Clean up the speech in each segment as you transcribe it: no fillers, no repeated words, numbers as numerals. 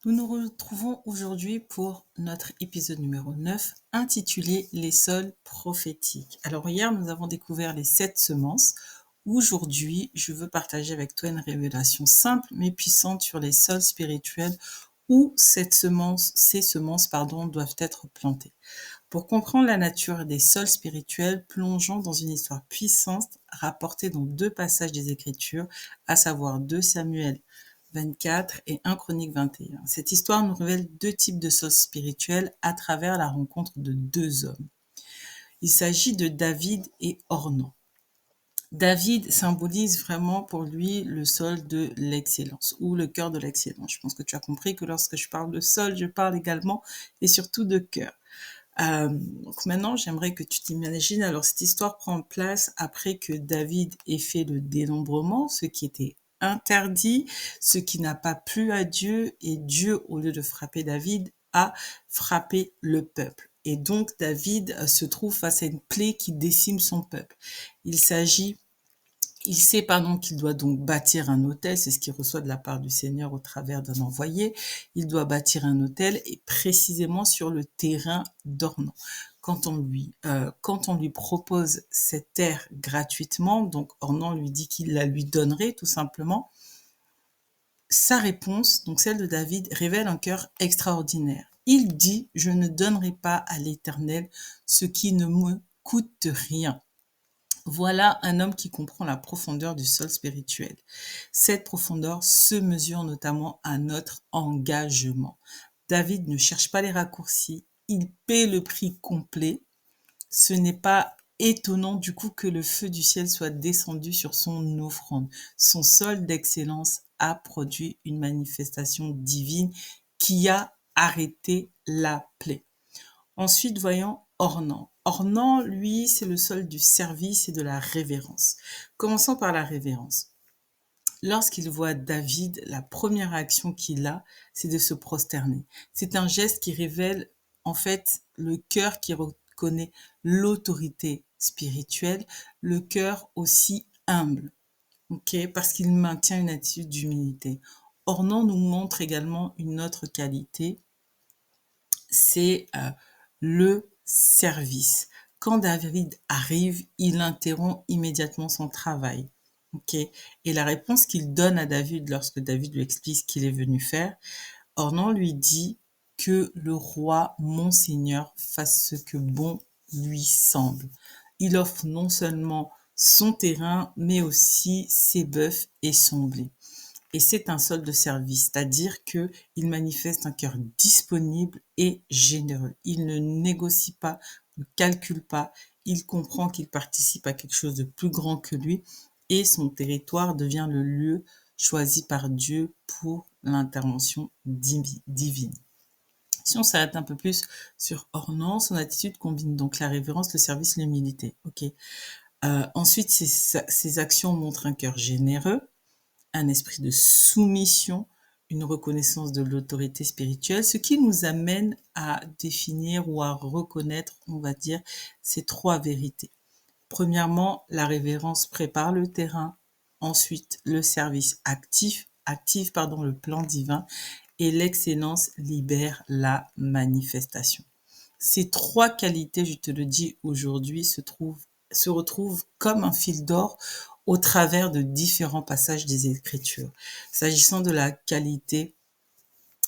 Nous nous retrouvons aujourd'hui pour notre épisode numéro 9 intitulé Les sols prophétiques. Alors hier, nous avons découvert les 7 semences. Aujourd'hui, je veux partager avec toi une révélation simple mais puissante sur les sols spirituels où ces semences doivent être plantées. Pour comprendre la nature des sols spirituels, plongeons dans une histoire puissante rapportée dans 2 passages des Écritures, à savoir 2 Samuel 24 et 1 Chronique 21. Cette histoire nous révèle 2 types de sols spirituels à travers la rencontre de 2 hommes. Il s'agit de David et Ornan. David symbolise vraiment pour lui le sol de l'excellence ou le cœur de l'excellence. Je pense que tu as compris que lorsque je parle de sol, je parle également et surtout de cœur. Donc maintenant, j'aimerais que tu t'imagines, alors cette histoire prend place après que David ait fait le dénombrement, ce qui était interdit, ce qui n'a pas plu à Dieu, et Dieu, au lieu de frapper David, a frappé le peuple. Et donc David se trouve face à une plaie qui décime son peuple. Il sait qu'il doit donc bâtir un autel, c'est ce qu'il reçoit de la part du Seigneur au travers d'un envoyé. Il doit bâtir un autel et précisément sur le terrain d'Ornan. Quand on lui propose cette terre gratuitement, donc Ornan lui dit qu'il la lui donnerait tout simplement, sa réponse, donc celle de David, révèle un cœur extraordinaire. Il dit: je ne donnerai pas à l'Éternel ce qui ne me coûte rien. Voilà un homme qui comprend la profondeur du sol spirituel. Cette profondeur se mesure notamment à notre engagement. David ne cherche pas les raccourcis, il paie le prix complet. Ce n'est pas étonnant du coup que le feu du ciel soit descendu sur son offrande. Son sol d'excellence a produit une manifestation divine qui a arrêté la plaie. Ensuite, voyons Ornan. Ornan, lui, c'est le sol du service et de la révérence. Commençons par la révérence. Lorsqu'il voit David, la première réaction qu'il a, c'est de se prosterner. C'est un geste qui révèle en fait le cœur qui reconnaît l'autorité spirituelle, le cœur aussi humble, ok, parce qu'il maintient une attitude d'humilité. Ornan nous montre également une autre qualité, c'est le service. Quand David arrive, il interrompt immédiatement son travail. Ok. Et la réponse qu'il donne à David lorsque David lui explique ce qu'il est venu faire, Ornan lui dit que le roi, mon seigneur, fasse ce que bon lui semble. Il offre non seulement son terrain, mais aussi ses bœufs et son blé. Et c'est un sol de service, c'est-à-dire qu'il manifeste un cœur disponible et généreux. Il ne négocie pas, ne calcule pas, il comprend qu'il participe à quelque chose de plus grand que lui et son territoire devient le lieu choisi par Dieu pour l'intervention divine. Si on s'arrête un peu plus sur Ornan, son attitude combine donc la révérence, le service, l'humilité. Ok. Ensuite, ses actions montrent un cœur généreux, un esprit de soumission, une reconnaissance de l'autorité spirituelle, ce qui nous amène à définir ou à reconnaître, on va dire, ces 3 vérités. Premièrement, la révérence prépare le terrain. Ensuite, le service active le plan divin. Et l'excellence libère la manifestation. Ces 3 qualités, je te le dis aujourd'hui, se retrouvent comme un fil d'or au travers de différents passages des Écritures. S'agissant de la qualité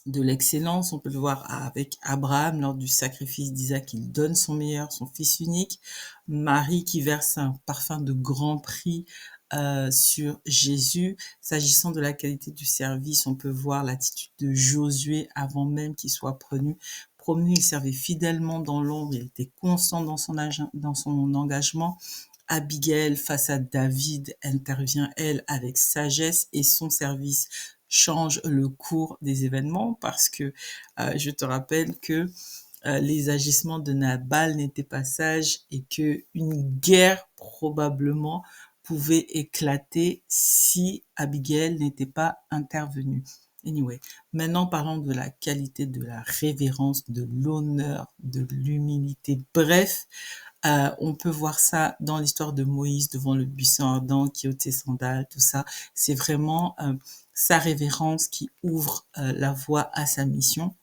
de l'excellence, on peut le voir avec Abraham lors du sacrifice d'Isaac, il donne son meilleur, son fils unique. Marie qui verse un parfum de grand prix sur Jésus. S'agissant de la qualité du service, on peut voir l'attitude de Josué avant même qu'il soit promu. Il servait fidèlement dans l'ombre, il était constant dans son engagement. Abigail, face à David, intervient, elle, avec sagesse et son service change le cours des événements parce que je te rappelle que les agissements de Nabal n'étaient pas sages et que une guerre probablement pouvait éclater si Abigail n'était pas intervenue. Anyway, maintenant parlons de la qualité de la révérence, de l'honneur, de l'humilité. Bref, On peut voir ça dans l'histoire de Moïse devant le buisson ardent qui ôte ses sandales, tout ça. C'est vraiment sa révérence qui ouvre la voie à sa mission.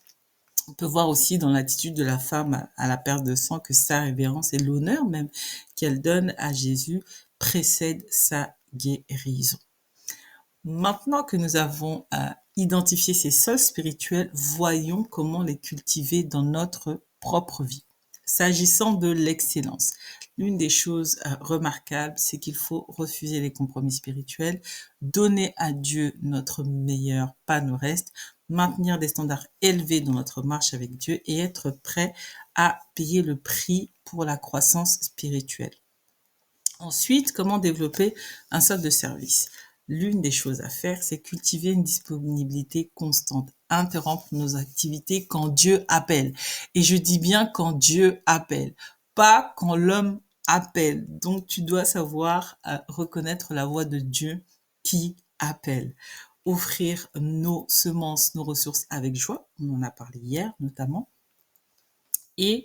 On peut voir aussi dans l'attitude de la femme à la perte de sang que sa révérence et l'honneur même qu'elle donne à Jésus précèdent sa guérison. Maintenant que nous avons identifié ces sols spirituels, voyons comment les cultiver dans notre propre vie. S'agissant de l'excellence, l'une des choses remarquables, c'est qu'il faut refuser les compromis spirituels, donner à Dieu notre meilleur, pas nos restes, maintenir des standards élevés dans notre marche avec Dieu et être prêt à payer le prix pour la croissance spirituelle. Ensuite, comment développer un sol de service? L'une des choses à faire, c'est cultiver une disponibilité constante, interrompre nos activités quand Dieu appelle. Et je dis bien quand Dieu appelle, pas quand l'homme appelle. Donc, tu dois savoir reconnaître la voix de Dieu qui appelle. Offrir nos semences, nos ressources avec joie, on en a parlé hier notamment, et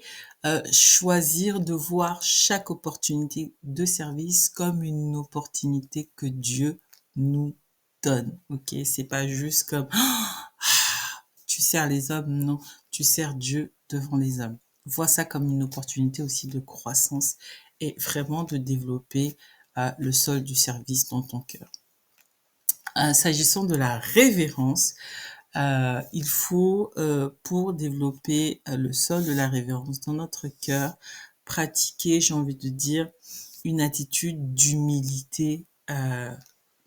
choisir de voir chaque opportunité de service comme une opportunité que Dieu nous donne. Ok, c'est pas juste comme tu sers les hommes, non, tu sers Dieu devant les hommes. Vois ça comme une opportunité aussi de croissance et vraiment de développer le sol du service dans ton cœur. S'agissant de la révérence, il faut, pour développer le sol de la révérence dans notre cœur, pratiquer, j'ai envie de dire, une attitude d'humilité,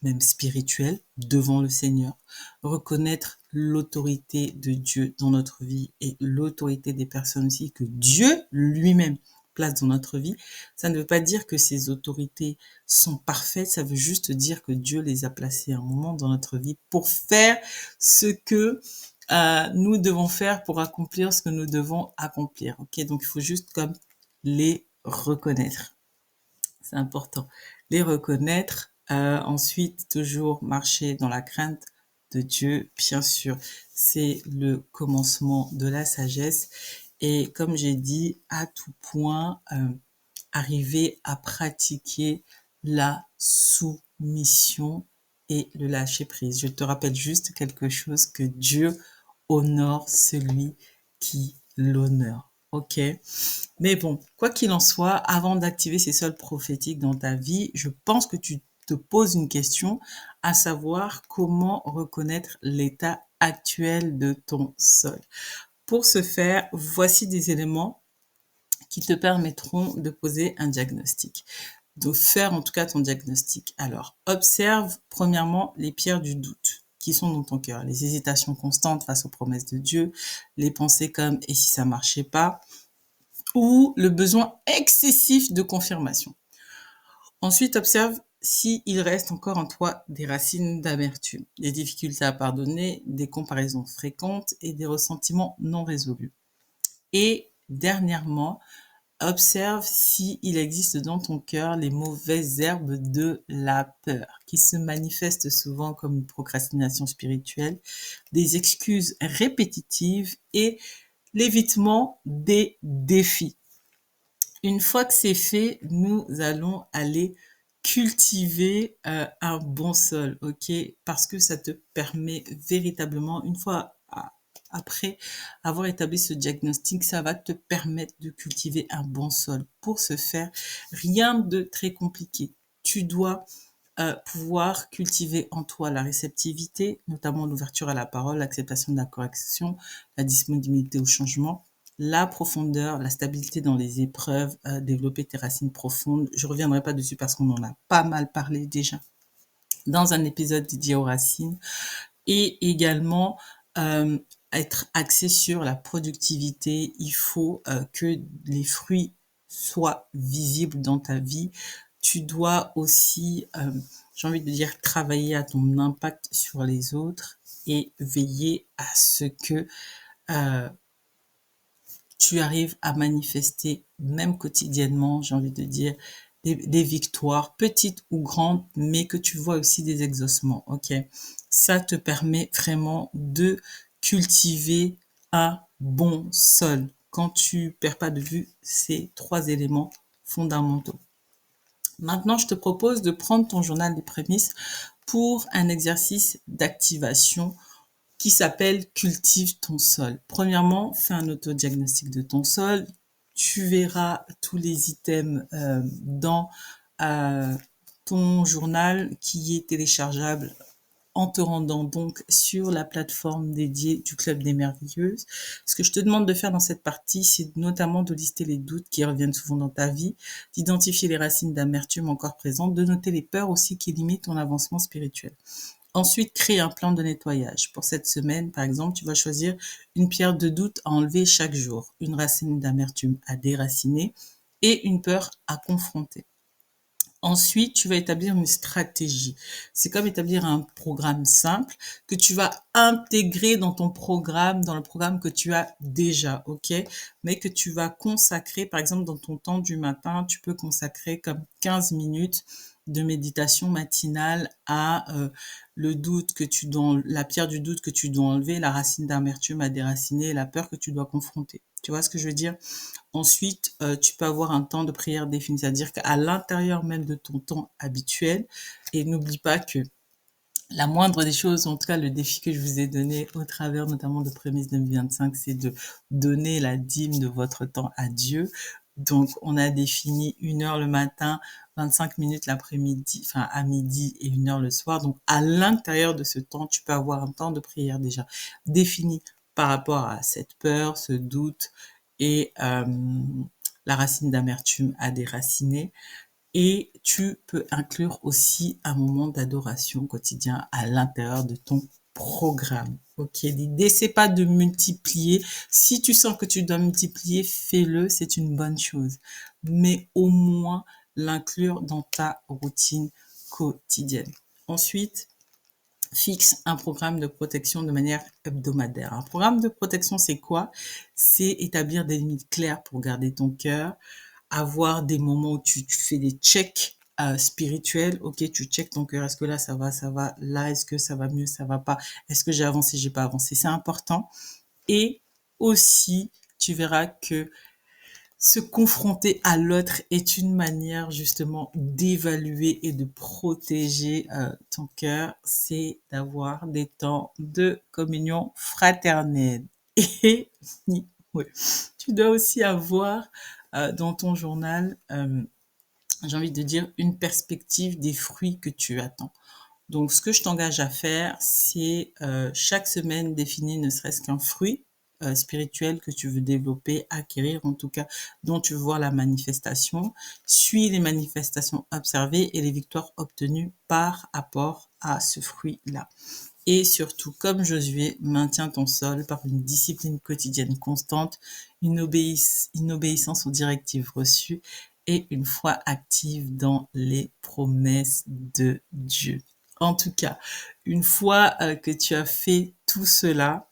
même spirituelle, devant le Seigneur. Reconnaître l'autorité de Dieu dans notre vie et l'autorité des personnes aussi que Dieu lui-même place dans notre vie. Ça ne veut pas dire que ces autorités sont parfaites, ça veut juste dire que Dieu les a placées à un moment dans notre vie pour faire ce que nous devons faire pour accomplir ce que nous devons accomplir. Ok, donc il faut juste comme les reconnaître. C'est important. Les reconnaître. Ensuite, toujours marcher dans la crainte de Dieu, bien sûr. C'est le commencement de la sagesse. Et comme j'ai dit, à tout point, arriver à pratiquer la soumission et le lâcher prise. Je te rappelle juste quelque chose, que Dieu honore celui qui l'honore. Ok? Mais bon, quoi qu'il en soit, avant d'activer ces sols prophétiques dans ta vie, je pense que tu te poses une question, à savoir comment reconnaître l'état actuel de ton sol. Pour ce faire, voici des éléments qui te permettront de poser un diagnostic, de faire en tout cas ton diagnostic. Alors, observe premièrement les pierres du doute qui sont dans ton cœur, les hésitations constantes face aux promesses de Dieu, les pensées comme « et si ça marchait pas ?» ou le besoin excessif de confirmation. Ensuite, observe s'il reste encore en toi des racines d'amertume, des difficultés à pardonner, des comparaisons fréquentes et des ressentiments non résolus. Et dernièrement, observe s'il existe dans ton cœur les mauvaises herbes de la peur, qui se manifestent souvent comme une procrastination spirituelle, des excuses répétitives et l'évitement des défis. Une fois que c'est fait, nous allons aller cultiver un bon sol, ok? Parce que ça te permet véritablement, une fois après avoir établi ce diagnostic, ça va te permettre de cultiver un bon sol. Pour ce faire, rien de très compliqué. Tu dois pouvoir cultiver en toi la réceptivité, notamment l'ouverture à la parole, l'acceptation de la correction, la disponibilité au changement, la profondeur, la stabilité dans les épreuves, développer tes racines profondes. Je reviendrai pas dessus parce qu'on en a pas mal parlé déjà dans un épisode dédié aux racines. Et également, être axé sur la productivité. Il faut que les fruits soient visibles dans ta vie. Tu dois aussi, j'ai envie de dire, travailler à ton impact sur les autres et veiller à ce que tu arrives à manifester, même quotidiennement, j'ai envie de dire, des victoires, petites ou grandes, mais que tu vois aussi des exaucements, ok? Ça te permet vraiment de cultiver un bon sol. Quand tu perds pas de vue ces 3 éléments fondamentaux. Maintenant, je te propose de prendre ton journal des prémices pour un exercice d'activation qui s'appelle Cultive ton sol. Premièrement, fais un autodiagnostic de ton sol. Tu verras tous les items dans euh, ton journal qui est téléchargeable en te rendant donc sur la plateforme dédiée du Club des Merveilleuses. Ce que je te demande de faire dans cette partie, c'est notamment de lister les doutes qui reviennent souvent dans ta vie, d'identifier les racines d'amertume encore présentes, de noter les peurs aussi qui limitent ton avancement spirituel. Ensuite, crée un plan de nettoyage. Pour cette semaine, par exemple, tu vas choisir une pierre de doute à enlever chaque jour, une racine d'amertume à déraciner et une peur à confronter. Ensuite, tu vas établir une stratégie. C'est comme établir un programme simple que tu vas intégrer dans ton programme, dans le programme que tu as déjà, ok? Mais que tu vas consacrer, par exemple, dans ton temps du matin, tu peux consacrer comme 15 minutes de méditation matinale à le doute que tu dois, la pierre du doute que tu dois enlever, la racine d'amertume à déraciner, la peur que tu dois confronter. Tu vois ce que je veux dire? Ensuite, tu peux avoir un temps de prière défini, c'est-à-dire qu'à l'intérieur même de ton temps habituel, et n'oublie pas que la moindre des choses, en tout cas le défi que je vous ai donné au travers notamment de Prémices 2025, c'est de donner la dîme de votre temps à Dieu. Donc, on a défini 1 heure le matin, 25 minutes l'après-midi, enfin à midi et 1 heure le soir. Donc, à l'intérieur de ce temps, tu peux avoir un temps de prière déjà défini par rapport à cette peur, ce doute et la racine d'amertume à déraciner. Et tu peux inclure aussi un moment d'adoration quotidien à l'intérieur de ton programme. Ok, l'idée c'est pas de multiplier. Si tu sens que tu dois multiplier, fais-le, c'est une bonne chose. Mais au moins l'inclure dans ta routine quotidienne. Ensuite, fixe un programme de protection de manière hebdomadaire. Un programme de protection, c'est quoi? C'est établir des limites claires pour garder ton cœur, avoir des moments où tu fais des checks spirituels. Ok, tu checkes ton cœur. Est-ce que là, ça va? Là, est-ce que ça va mieux? Ça va pas? Est-ce que j'ai avancé? J'ai pas avancé? C'est important. Et aussi, tu verras que se confronter à l'autre est une manière justement d'évaluer et de protéger ton cœur, c'est d'avoir des temps de communion fraternelle. Et ouais, tu dois aussi avoir dans ton journal, j'ai envie de dire, une perspective des fruits que tu attends. Donc, ce que je t'engage à faire, c'est chaque semaine définir ne serait-ce qu'un fruit spirituel que tu veux développer, acquérir en tout cas, dont tu veux voir la manifestation. Suis les manifestations observées et les victoires obtenues par rapport à ce fruit-là. Et surtout, comme Josué, maintiens ton sol par une discipline quotidienne constante, une obéissance aux directives reçues et une foi active dans les promesses de Dieu. En tout cas, une fois que tu as fait tout cela,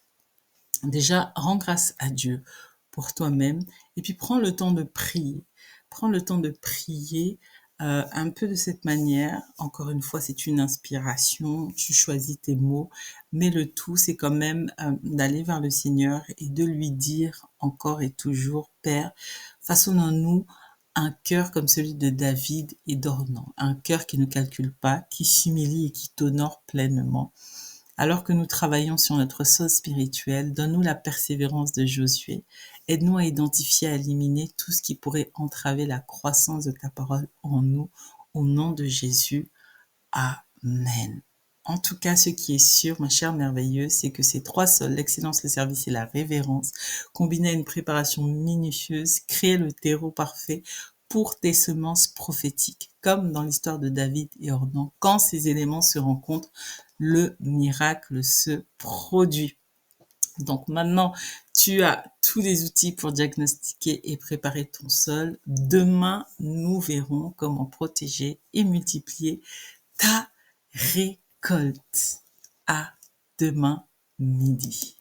déjà rends grâce à Dieu pour toi-même et puis prends le temps de prier. Prends le temps de prier un peu de cette manière. Encore une fois, c'est une inspiration, tu choisis tes mots, mais le tout, c'est quand même d'aller vers le Seigneur et de lui dire encore et toujours, Père, façonnons-nous un cœur comme celui de David et d'Ornan, un cœur qui ne calcule pas, qui s'humilie et qui t'honore pleinement. Alors que nous travaillons sur notre sauce spirituelle, donne-nous la persévérance de Josué. Aide-nous à identifier, à éliminer tout ce qui pourrait entraver la croissance de ta parole en nous. Au nom de Jésus. Amen. En tout cas, ce qui est sûr, ma chère merveilleuse, c'est que ces trois sols, l'excellence, le service et la révérence, combinés à une préparation minutieuse, créent le terreau parfait pour tes semences prophétiques. Comme dans l'histoire de David et Ornan, quand ces éléments se rencontrent, le miracle se produit. Donc maintenant, tu as tous les outils pour diagnostiquer et préparer ton sol. Demain, nous verrons comment protéger et multiplier ta récolte. À demain midi.